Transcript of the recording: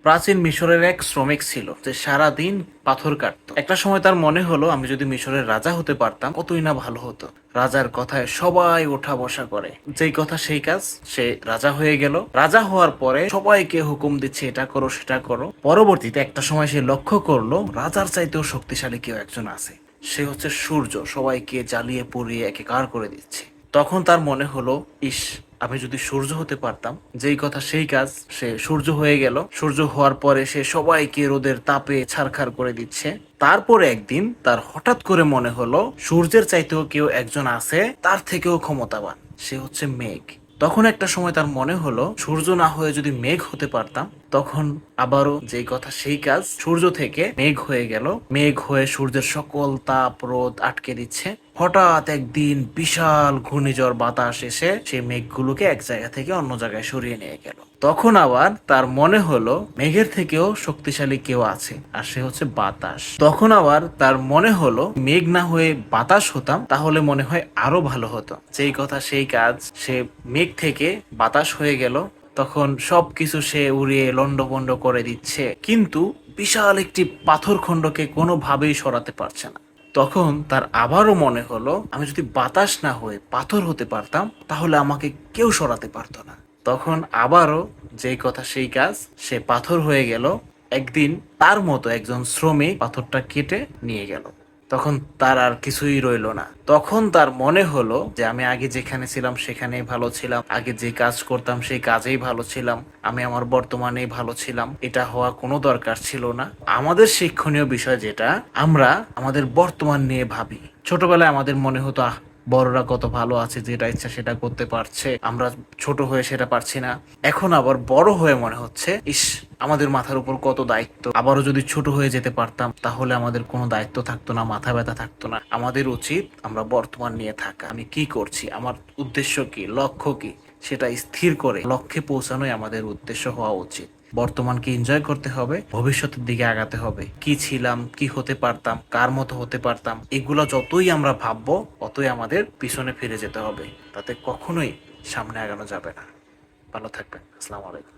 প্রাচীন মিশরের এক শ্রমিক ছিল যে সারা দিন পাথর কাটতো। একটা সময় তার মনে হলো, আমি যদি মিশরের রাজা হতে পারতাম কতই না ভালো হতো। রাজার কথায় সবাই ওঠা বসা করে, যেই কথা সেই কাজ। সে রাজা হয়ে গেল। রাজা হওয়ার পরে সবাইকে হুকুম দিচ্ছে, এটা করো সেটা করো। পরবর্তীতে একটা সময় সে লক্ষ্য করলো রাজার চাইতেও শক্তিশালী কেউ একজন আছে। সে হচ্ছে সূর্য, সবাইকে জ্বালিয়ে পুড়িয়ে একাকার করে দিচ্ছে। তখন তার মনে হলো, ইস, আমি যদি সূর্য হতে পারতাম। যেই কথা সেই কাজ, সে সূর্য হয়ে গেল। সূর্য হওয়ার পরে সে সবাইকে রোদের তাপে ছারখার করে দিচ্ছে। তারপরে একদিন তার হঠাৎ করে মনে হলো সূর্যের চাইতেও কেউ একজন আছে, তার থেকেও ক্ষমতাবান। সে হচ্ছে মেঘ। তখন একটা সময় তার মনে হলো সূর্য না হয়ে যদি মেঘ হতে পারতাম। তখন আবারও যেই কথা সেই কাজ, সূর্য থেকে মেঘ হয়ে গেল। মেঘ হয়ে সূর্যের সকল তাপ রোদ আটকে দিচ্ছে। হঠাৎ একদিন বিশাল ঘূর্ণিঝড় বাতাস এসে সেই মেঘগুলোকে এক জায়গা থেকে অন্য জায়গায় সরিয়ে নিয়ে গেল। তখন আবার তার মনে হলো মেঘের থেকেও শক্তিশালী কেউ আছে, আর সে হচ্ছে বাতাস। তখন আবার তার মনে হলো মেঘ না হয়ে বাতাস হতাম তাহলে মনে হয় আরো ভালো হতো। যেই কথা সেই কাজ, সে মেঘ থেকে বাতাস হয়ে গেল। তখন সবকিছু সে উড়িয়ে লন্ডভন্ড করে দিচ্ছে, কিন্তু বিশাল একটি পাথর খণ্ডকে কোনোভাবেই সরাতে পারছে না। তখন তার আবারও মনে হলো, আমি যদি বাতাস না হয়ে পাথর হতে পারতাম তাহলে আমাকে কেউ সরাতে পারতো না। তখন আবারও যেই কথা সেই কাজ, সে পাথর হয়ে গেল। একদিন তার মতো একজন শ্রমিক পাথরটা কেটে নিয়ে গেল। তখন তার আর কিছুই রইলো না। তখন তার মনে হলো যে আমি আগে যেখানে ছিলাম সেখানেই ভালো ছিলাম, আগে যে কাজ করতাম সেই কাজেই ভালো ছিলাম, আমি আমার বর্তমানেই ভালো ছিলাম, এটা হওয়া কোনো দরকার ছিল না। আমাদের শিক্ষণীয় বিষয় যেটা, আমরা আমাদের বর্তমান নিয়ে ভাবি। ছোটবেলায় আমাদের মনে হতো, বড়রা কত ভালো আছে, যেটা ইচ্ছা সেটা করতে পারছে, আমরা ছোট হয়ে সেটা পারছি না। এখন আবার বড় হয়ে মনে হচ্ছে, ইস, আমাদের মাথার উপর কত দায়িত্ব। আবারও যদি ছোট হয়ে যেতে পারতাম তাহলে আমাদের কোনো দায়িত্ব থাকতো না, মাথা ব্যথা থাকতো না। আমাদের উচিত আমরা বর্তমান নিয়ে থাকা। আমি কি করছি, আমার উদ্দেশ্য কি, লক্ষ্য কি, সেটা স্থির করে লক্ষ্যে পৌঁছানোই আমাদের উদ্দেশ্য হওয়া উচিত। বর্তমানকে এনজয় করতে হবে, ভবিষ্যতের দিকে আগাতে হবে। কি ছিলাম, কি হতে পারতাম, কার মতো হতে পারতাম, এগুলো যতই আমরা ভাববো ততই আমাদের পিছনে ফিরে যেতে হবে। তাতে কখনোই সামনে আগানো যাবে না। ভালো থাকবেন। আসসালামু আলাইকুম।